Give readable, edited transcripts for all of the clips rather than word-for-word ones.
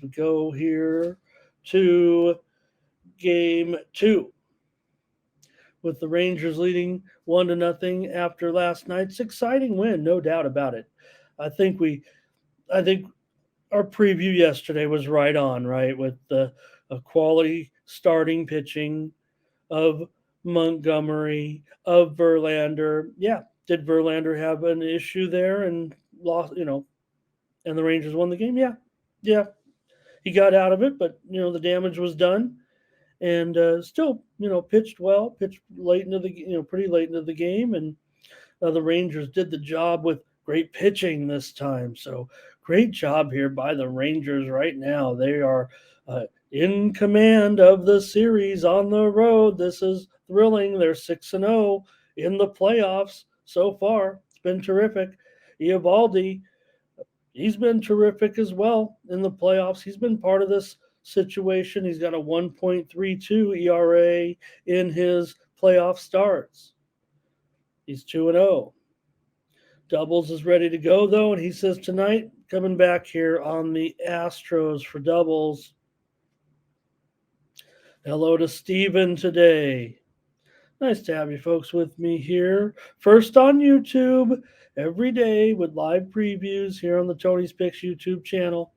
we go here to game 2, with the Rangers leading 1-0 after last night's exciting win, no doubt about it. I think we, I think our preview yesterday was right on, right, with the a quality starting pitching of Montgomery, of Verlander. Yeah, did Verlander have an issue there and lost? And the Rangers won the game. Yeah, yeah, he got out of it, but the damage was done, and still pitched well, pitched late into the pretty late into the game, and the Rangers did the job with great pitching this time. So great job here by the Rangers right now. They are in command of the series on the road. This is thrilling. They're 6-0 in the playoffs so far. It's been terrific. Eovaldi, he's been terrific as well in the playoffs. He's been part of this situation. He's got a 1.32 ERA in his playoff starts. He's 2-0. Doubles is ready to go, though, and he says tonight, coming back here on the Astros for doubles. Hello to Steven today. Nice to have you folks with me here. First on YouTube, every day with live previews here on the Tony's Picks YouTube channel.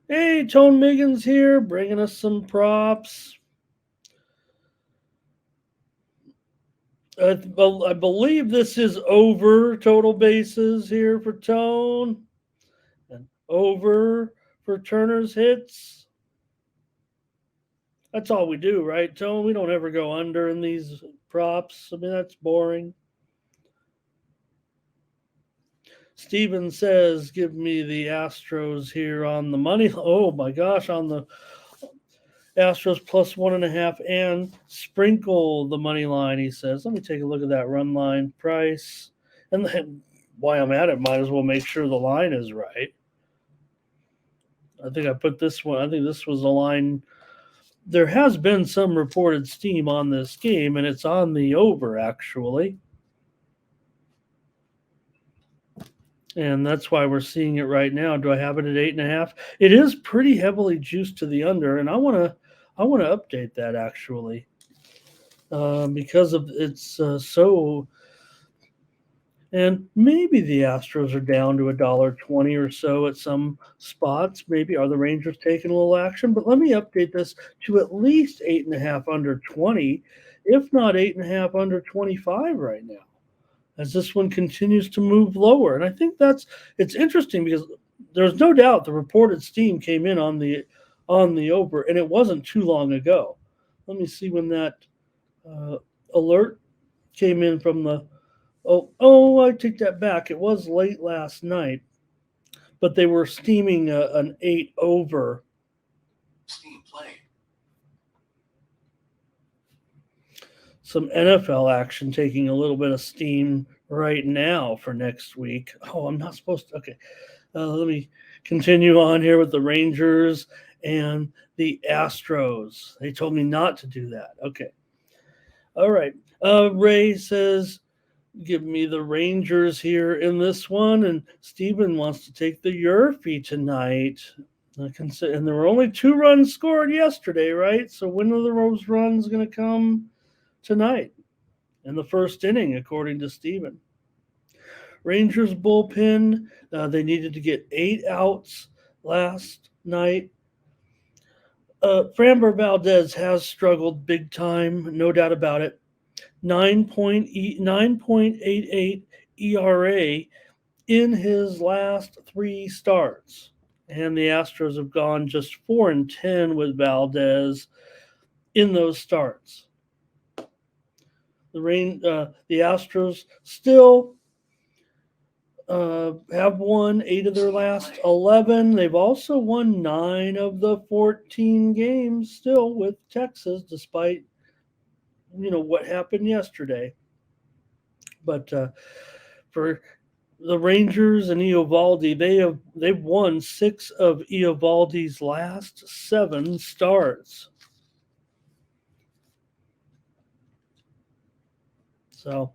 Hey, Tone Miggins here, bringing us some props. I believe this is over total bases here for Tone, and over for Turner's hits. That's all we do, right, Tone? We don't ever go under in these props. I mean, that's boring. Steven says, give me the Astros here on the money. Oh, my gosh, on the Astros plus 1.5 and sprinkle the money line, he says. Let me take a look at that run line price. And then while I'm at it, might as well make sure the line is right. I think I put this one. I think this was a line. There has been some reported steam on this game, and it's on the over, actually. And that's why we're seeing it right now. Do I have it at 8.5? It is pretty heavily juiced to the under, and I want to update that actually because of it's so. And maybe the Astros are down to $1.20 or so at some spots. Maybe are the Rangers taking a little action? But let me update this to at least 8.5 under 20, if not 8.5 under 25 right now, as this one continues to move lower. And I think it's interesting because there's no doubt the reported steam came in on the over, and it wasn't too long ago. Let me see when that alert came in from the. I take that back. It was late last night, but they were steaming an 8 over. Steam play. Some NFL action taking a little bit of steam right now for next week. Oh, I'm not supposed to. Okay. Let me continue on here with the Rangers and the Astros. They told me not to do that. Okay. All right. Ray says, give me the Rangers here in this one. And Steven wants to take the Yerfie tonight. And there were only 2 runs scored yesterday, right? So when are those runs going to come tonight in the first inning, according to Steven? Rangers bullpen, they needed to get 8 outs last night. Framber Valdez has struggled big time, no doubt about it. 9.88 ERA in his last 3 starts. And the Astros have gone just 4-10 with Valdez in those starts. The Astros still have won 8 of their last 11. They've also won 9 of the 14 games still with Texas, despite what happened yesterday. But for the Rangers and Eovaldi, they've won 6 of Eovaldi's last 7 starts. So,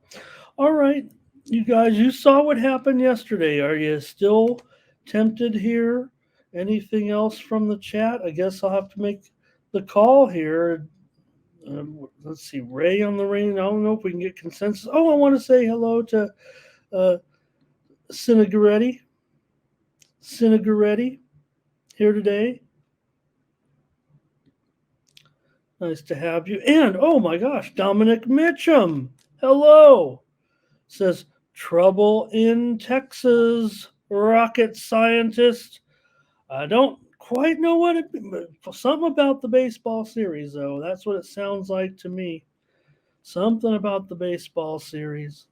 all right. You guys, you saw what happened yesterday. Are you still tempted here? Anything else from the chat? I guess I'll have to make the call here. Let's see, Ray on the rain. I don't know if we can get consensus. Oh, I want to say hello to uh, Cinegaretti. Cinegaretti here today. Nice to have you. And oh my gosh, Dominic Mitchum. Hello. Says trouble in Texas. Rocket scientist. I don't quite know what it. Something about the baseball series, though. That's what it sounds like to me. Something about the baseball series.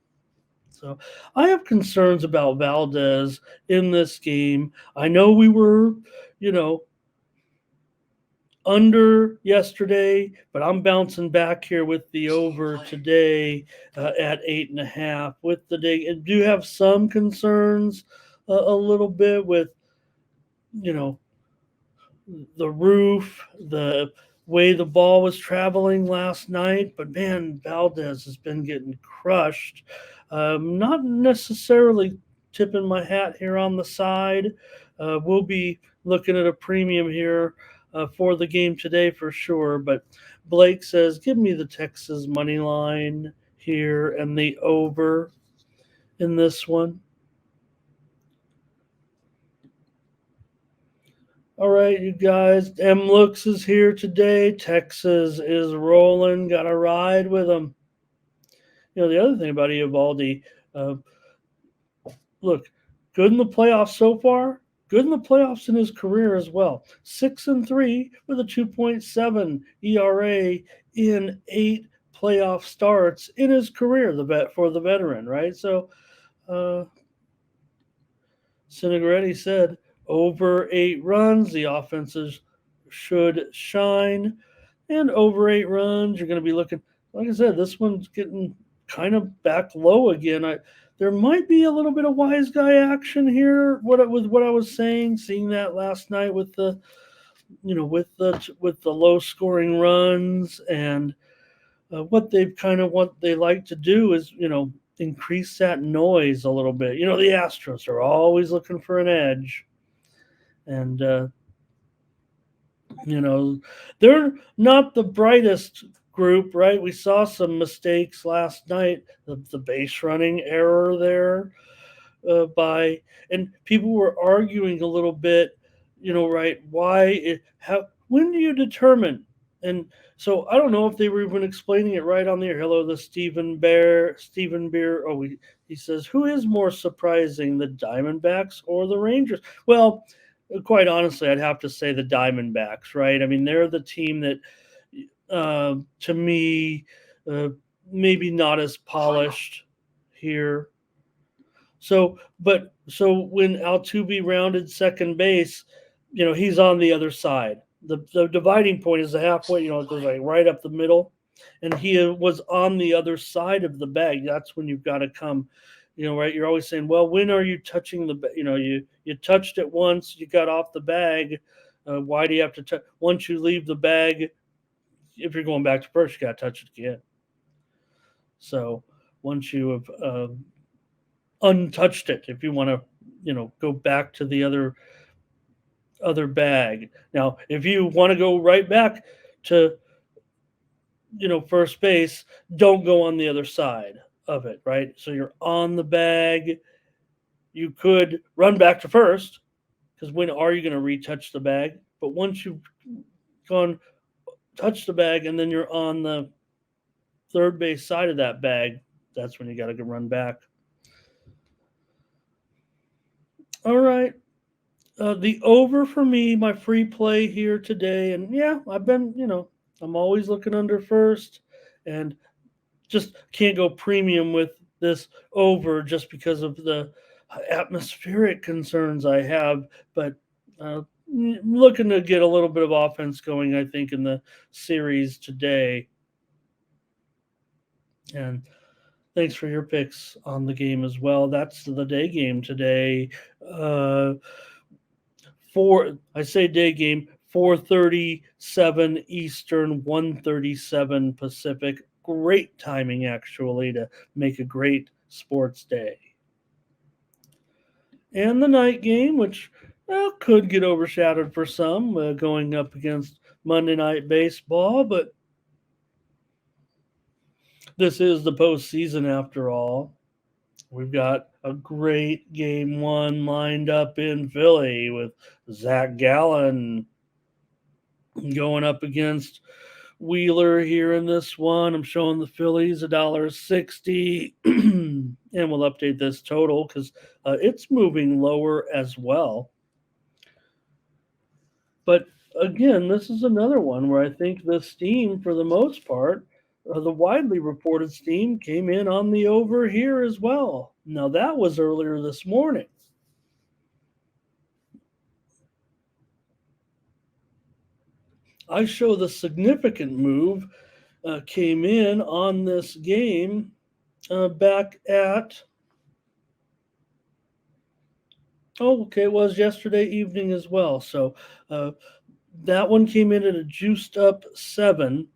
So I have concerns about Valdez in this game. I know we were, you know, under yesterday, but I'm bouncing back here with the over today at 8.5 with the day. I do have some concerns a little bit with, you know, the roof, the way the ball was traveling last night. But man, Valdez has been getting crushed. Not necessarily tipping my hat here on the side. We'll be looking at a premium here for the game today for sure. But Blake says, give me the Texas money line here and the over in this one. All right, you guys. M Looks is here today. Texas is rolling. Got to ride with them. You know, the other thing about Eovaldi, uh, look, good in the playoffs so far. Good in the playoffs in his career as well. 6-3 with a 2.7 ERA in 8 playoff starts in his career. The vet for the veteran, right? So, Cinegaretti said over 8 runs, the offenses should shine. And over 8 runs, you're going to be looking, like I said, this one's getting kind of back low again. There might be a little bit of wise guy action here. With what I was saying, seeing that last night with the, with the low scoring runs and what they like to do is increase that noise a little bit. The Astros are always looking for an edge, and they're not the brightest group, right? We saw some mistakes last night. The base running error there and people were arguing a little bit, right? When do you determine? And so I don't know if they were even explaining it right on there. Hello, the Stephen Beer. Oh, he says, who is more surprising, the Diamondbacks or the Rangers? Well, quite honestly, I'd have to say the Diamondbacks, right? I mean, they're the team that, to me, maybe not as polished here. So when Altuve rounded second base, he's on the other side. The dividing point is the halfway, it goes like right up the middle, and he was on the other side of the bag. That's when you've got to come, right? You're always saying, well, when are you touching you touched it once, you got off the bag. Why do you have to touch? Once you leave the bag, if you're going back to first, you got to touch it again. So once you have untouched it, if you want to go back to the other bag. Now if you want to go right back to first base, don't go on the other side of it, right? So you're on the bag. You could run back to first, because when are you going to retouch the bag? But once you've gone touch the bag and then you're on the third base side of that bag, that's when you got to go run back. All right. The over for me, my free play here today. And yeah, I've been, I'm always looking under first, and just can't go premium with this over just because of the atmospheric concerns I have. But looking to get a little bit of offense going, I think, in the series today. And thanks for your picks on the game as well. That's the day game today. I say day game, 4:37 Eastern, 1:37 Pacific. Great timing, actually, to make a great sports day. And the night game, which could get overshadowed for some, going up against Monday Night Baseball, but this is the postseason after all. We've got a great game one lined up in Philly with Zach Gallen going up against Wheeler here in this one. I'm showing the Phillies $1.60, and we'll update this total because it's moving lower as well. But again, this is another one where I think the steam, for the most part, the widely reported steam came in on the over here as well. Now, that was earlier this morning. I show the significant move came in on this game back at, it was yesterday evening as well. So that one came in at a juiced up 7.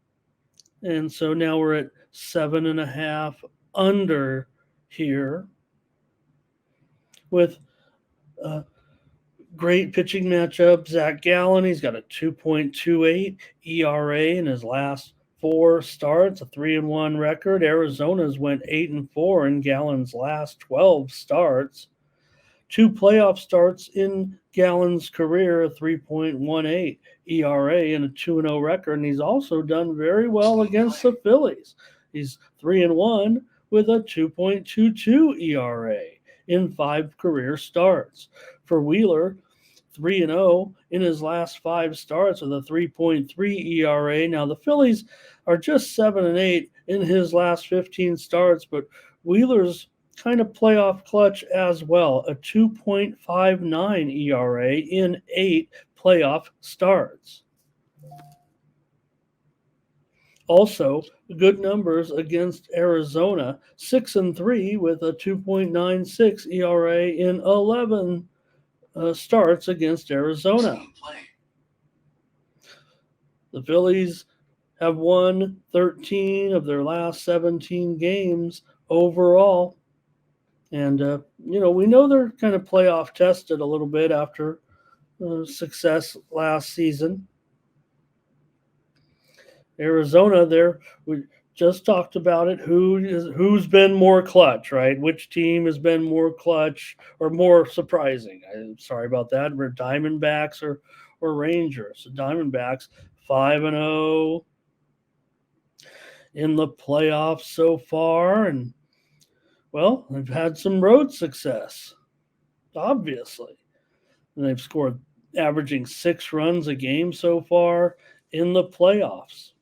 And so now we're at 7.5 under here with great pitching matchup. Zach Gallen, he's got a 2.28 ERA in his last 4 starts, a 3-1 record. Arizona's went 8-4 in Gallen's last 12 starts. 2 playoff starts in Gallen's career, a 3.18 ERA and a 2-0 record. And he's also done very well against the Phillies. He's 3-1 with a 2.22 ERA in 5 career starts. For Wheeler, 3-0 in his last 5 starts with a 3.3 ERA. Now, the Phillies are just 7-8 in his last 15 starts, but Wheeler's kind of playoff clutch as well, a 2.59 ERA in 8 playoff starts. Also, good numbers against Arizona, 6-3 with a 2.96 ERA in 11 starts against Arizona. The Phillies have won 13 of their last 17 games overall. And, we know they're kind of playoff tested a little bit after success last season. Arizona, we just talked about it. Who's been more clutch, right? Which team has been more clutch or more surprising? I'm sorry about that. We're Diamondbacks or Rangers. So Diamondbacks 5-0 in the playoffs so far, and well, they've had some road success, obviously. And they've scored averaging 6 runs a game so far in the playoffs.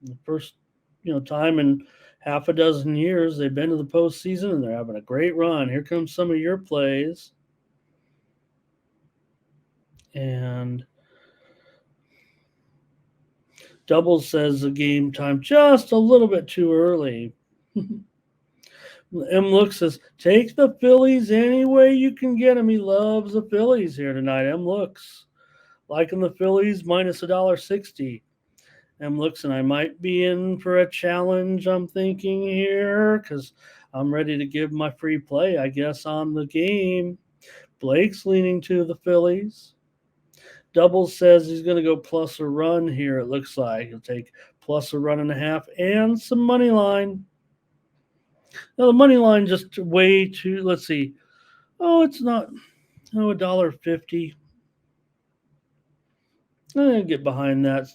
The first, time in half a dozen years they've been to the postseason, and they're having a great run. Here comes some of your plays. And Doubles says the game time just a little bit too early. M. Look says, take the Phillies any way you can get them. He loves the Phillies here tonight. M. Looks liking the Phillies minus $1.60. M. Looks, and I might be in for a challenge, I'm thinking here, because I'm ready to give my free play, I guess, on the game. Blake's leaning to the Phillies. Doubles says he's going to go plus a run here, it looks like. He'll take plus a run and a half and some money line. Now, the money line just way too, let's see. It's not, $1.50. I get behind that.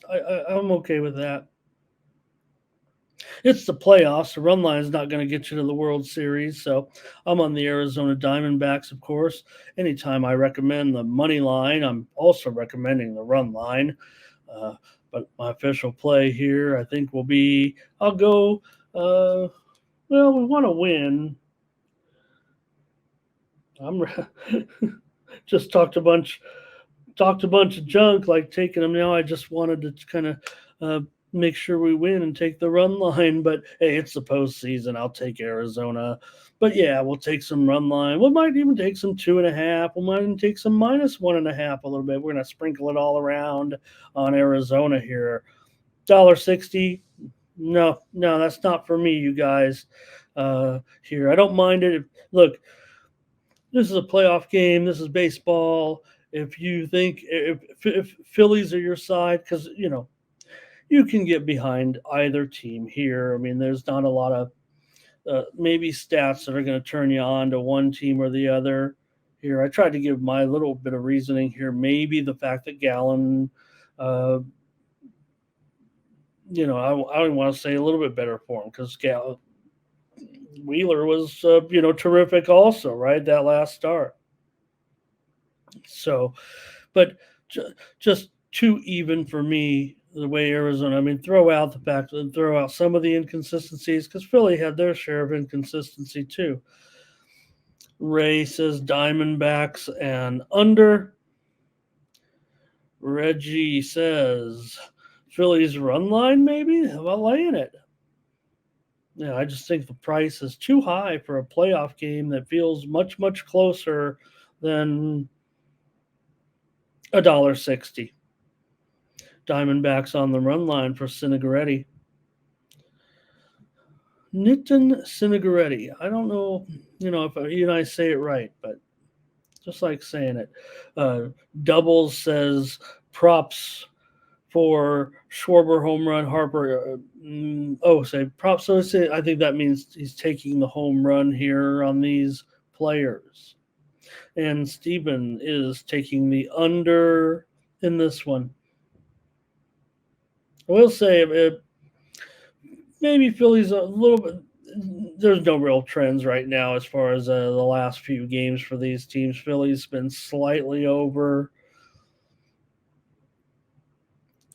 I'm okay with that. It's the playoffs. The run line is not going to get you to the World Series. So I'm on the Arizona Diamondbacks, of course. Anytime I recommend the money line, I'm also recommending the run line. But my official play here, I think, will be I'll go, we want to win. I'm just talked a bunch of junk, like taking them now. I just wanted to kind of make sure we win and take the run line. But hey, it's the postseason. I'll take Arizona. But yeah, we'll take some run line. We might even take some 2.5. We might even take some minus 1.5 a little bit. We're gonna sprinkle it all around on Arizona here. $1.60. No, that's not for me, you guys. here. I don't mind it. Look, this is a playoff game. This is baseball. If you think if Phillies are your side, because you can get behind either team here. I mean, there's not a lot of maybe stats that are going to turn you on to one team or the other. Here, I tried to give my little bit of reasoning here. Maybe the fact that Gallen, uh, I want to say a little bit better for him because Wheeler was, terrific also, right? That last start. So, but just too even for me the way Arizona. I mean, throw out some of the inconsistencies because Philly had their share of inconsistency too. Ray says Diamondbacks and under. Reggie says Phillies run line maybe. How about laying it? Yeah, I just think the price is too high for a playoff game that feels much closer than $1.60. Diamondbacks on the run line for Sinigaretti. Nitin Sinigaretti. I don't know, if you and I say it right, but just like saying it. Doubles says props for Schwarber home run. Harper. Say props. So I think that means he's taking the home run here on these players. And Steven is taking the under in this one. I will say maybe Philly's a little bit. There's no real trends right now as far as the last few games for these teams. Philly's been slightly over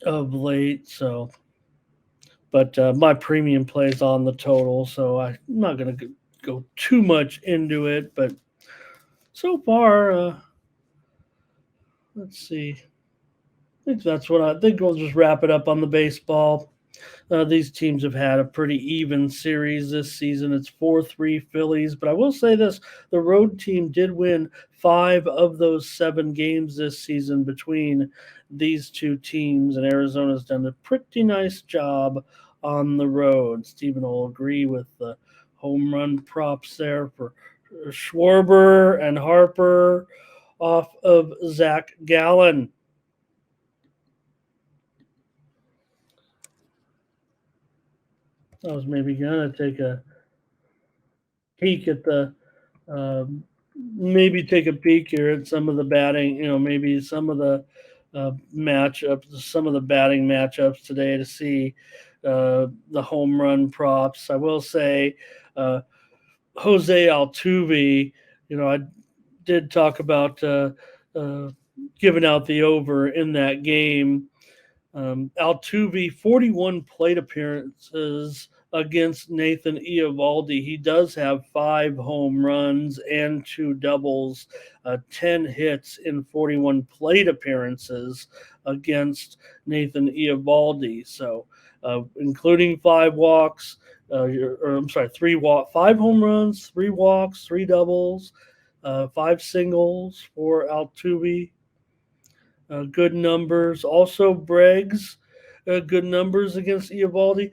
of late, so. But my premium plays on the total, so I'm not going to go too much into it. But so far, let's see. I think we'll just wrap it up on the baseball. These teams have had a pretty even series this season. It's 4-3 Phillies. But I will say this, the road team did win 5 of those 7 games this season between these two teams, and Arizona's done a pretty nice job on the road. Stephen will agree with the home run props there for Schwarber and Harper off of Zach Gallen. I was maybe going to take a peek at maybe take a peek here at some of the batting, maybe some of the matchups, some of the batting matchups today to see the home run props. I will say Jose Altuve, I did talk about giving out the over in that game. Altuve, 41 plate appearances against Nathan Eovaldi. He does have 5 home runs and 2 doubles, 10 hits in 41 plate appearances against Nathan Eovaldi. So, including 5 walks, 5 home runs, 3 walks, 3 doubles, 5 singles for Altuve. Good numbers. Also, Bregg's good numbers against Eovaldi.